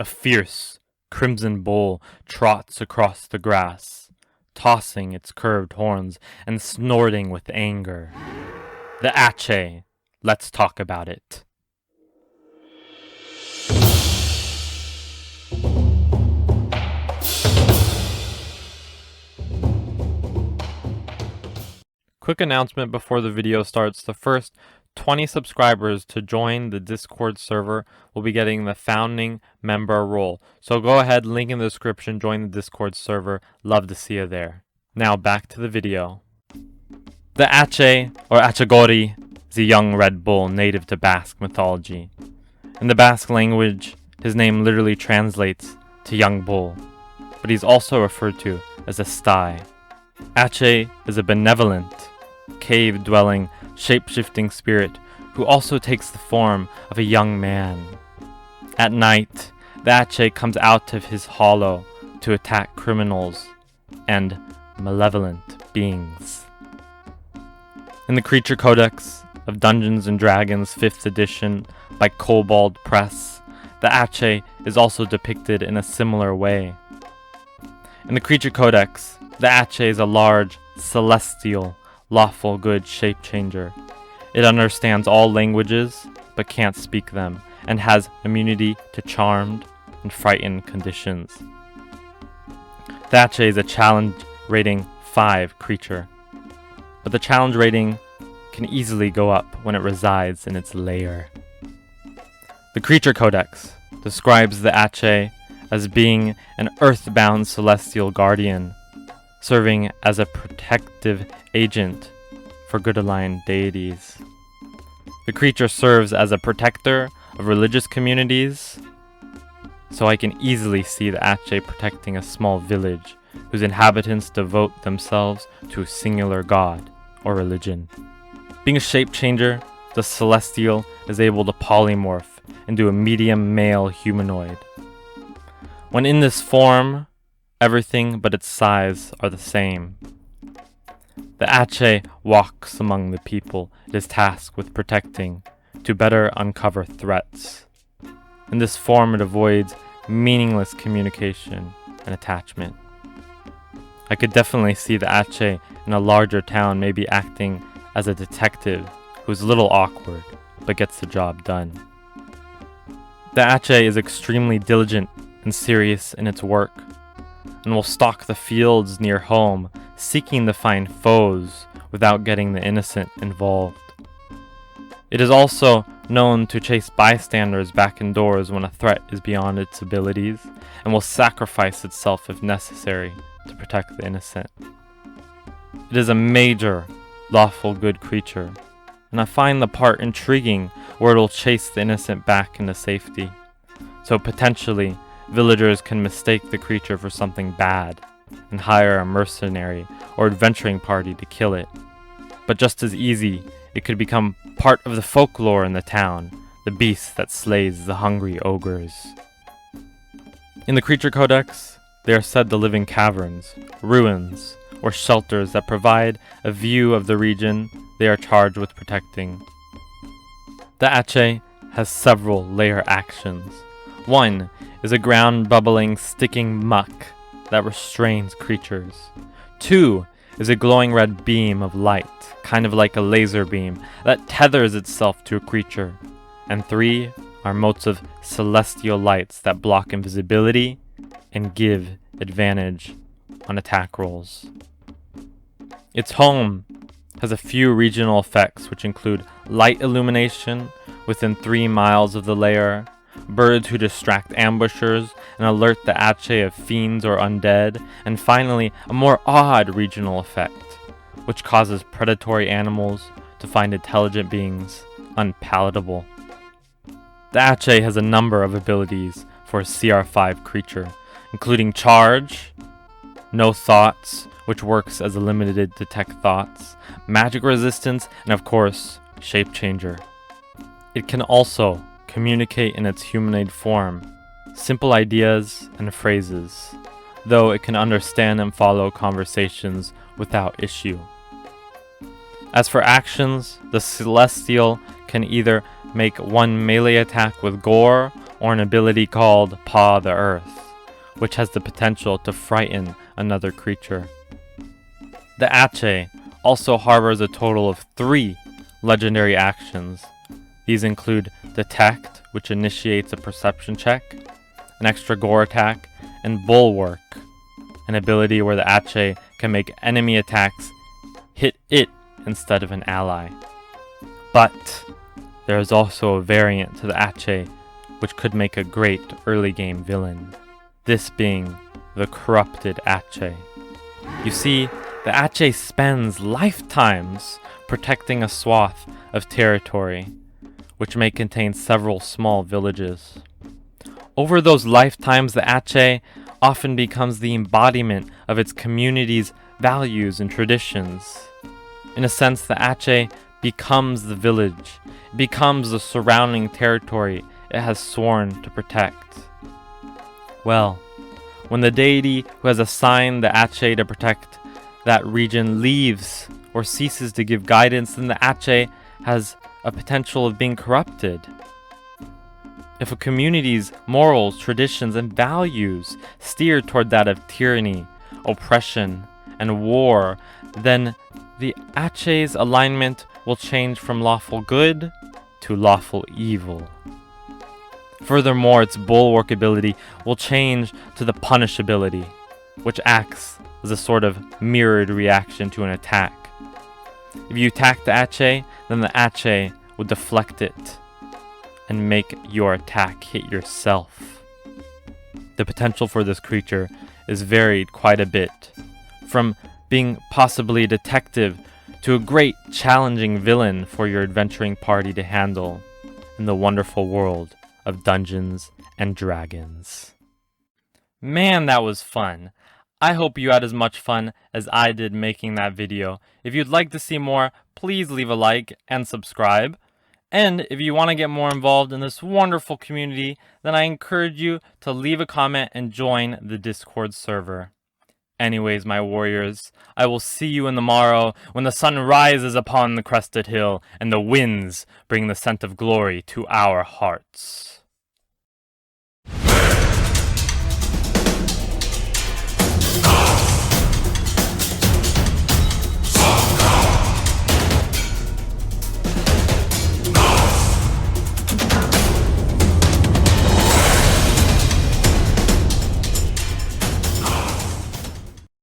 A fierce, crimson bull trots across the grass, tossing its curved horns and snorting with anger. The Aatxe. Let's talk about it. Quick announcement before the video starts. The first 20 subscribers to join the Discord server will be getting the founding member role. So go ahead, link in the description, join the Discord server. Love to see you there. Now back to the video. The Aatxe, or aa-echegorri, is a young red bull native to Basque mythology. In the Basque language, his name literally translates to young bull, but he's also referred to as Estai. Aatxe is a benevolent, cave-dwelling, shape-shifting spirit who also takes the form of a young man. At night, the Aatxe comes out of his hollow to attack criminals and malevolent beings. In the Creature Codex of Dungeons & Dragons 5th edition by Kobold Press, the Aatxe is also depicted in a similar way. In the Creature Codex, the Aatxe is a large, celestial, lawful good shapechanger. It understands all languages, but can't speak them, and has immunity to charmed and frightened conditions. The Aatxe is a challenge rating 5 creature, but the challenge rating can easily go up when it resides in its lair. The Creature Codex describes the Aatxe as being an earthbound celestial guardian, serving as a protective agent for good-aligned deities. The creature serves as a protector of religious communities, so I can easily see the Aatxe protecting a small village whose inhabitants devote themselves to a singular god or religion. Being a shapechanger, the celestial is able to polymorph into a medium male humanoid. When in this form, everything but its size are the same. The Aatxe walks among the people it is tasked with protecting to better uncover threats. In this form, it avoids meaningless communication and attachment. I could definitely see the Aatxe in a larger town maybe acting as a detective who's a little awkward but gets the job done. The Aatxe is extremely diligent and serious in its work, and will stalk the fields near home, seeking to find foes without getting the innocent involved. It is also known to chase bystanders back indoors when a threat is beyond its abilities, and will sacrifice itself if necessary to protect the innocent. It is a major, lawful good creature, and I find the part intriguing where it will chase the innocent back into safety, so potentially villagers can mistake the creature for something bad and hire a mercenary or adventuring party to kill it. But just as easy, it could become part of the folklore in the town, the beast that slays the hungry ogres. In the Creature Codex, they are said to live in caverns, ruins, or shelters that provide a view of the region they are charged with protecting. The Aatxe has several lair actions. One is a ground-bubbling, sticking muck that restrains creatures. 2 is a glowing red beam of light, kind of like a laser beam, that tethers itself to a creature. And 3 are motes of celestial lights that block invisibility and give advantage on attack rolls. Its home has a few regional effects, which include light illumination within 3 miles of the lair, birds who distract ambushers and alert the Aatxe of fiends or undead, and finally, a more odd regional effect, which causes predatory animals to find intelligent beings unpalatable. The Aatxe has a number of abilities for a CR5 creature, including Charge, No Thoughts, which works as a limited detect thoughts, Magic Resistance, and of course, Shapechanger. It can also communicate in its humanoid form, simple ideas and phrases, though it can understand and follow conversations without issue. As for actions, the Celestial can either make one melee attack with gore or an ability called Paw the Earth, which has the potential to frighten another creature. The Aatxe also harbors a total of 3 legendary actions. These include Detect, which initiates a perception check, an Aaxtegorri attack, and Bulwark, an ability where the Aatxe can make enemy attacks hit it instead of an ally. But there is also a variant to the Aatxe which could make a great early game villain, this being the Corrupted Aatxe. You see, the Aatxe spends lifetimes protecting a swath of territory, which may contain several small villages. Over those lifetimes, the Aatxe often becomes the embodiment of its community's values and traditions. In a sense, the Aatxe becomes the village, becomes the surrounding territory it has sworn to protect. Well, when the deity who has assigned the Aatxe to protect that region leaves or ceases to give guidance, then the Aatxe has a potential of being corrupted. If a community's morals, traditions, and values steer toward that of tyranny, oppression, and war, then the Aatxe's alignment will change from lawful good to lawful evil. Furthermore, its Bulwark ability will change to the Punish ability, which acts as a sort of mirrored reaction to an attack. If you attack the Aatxe, then the Aatxe will deflect it and make your attack hit yourself. The potential for this creature is varied quite a bit, from being possibly a detective to a great challenging villain for your adventuring party to handle in the wonderful world of Dungeons and Dragons. Man, that was fun. I hope you had as much fun as I did making that video. If you'd like to see more, please leave a like and subscribe. And if you want to get more involved in this wonderful community, then I encourage you to leave a comment and join the Discord server. Anyways, my warriors, I will see you in the morrow when the sun rises upon the crested hill and the winds bring the scent of glory to our hearts.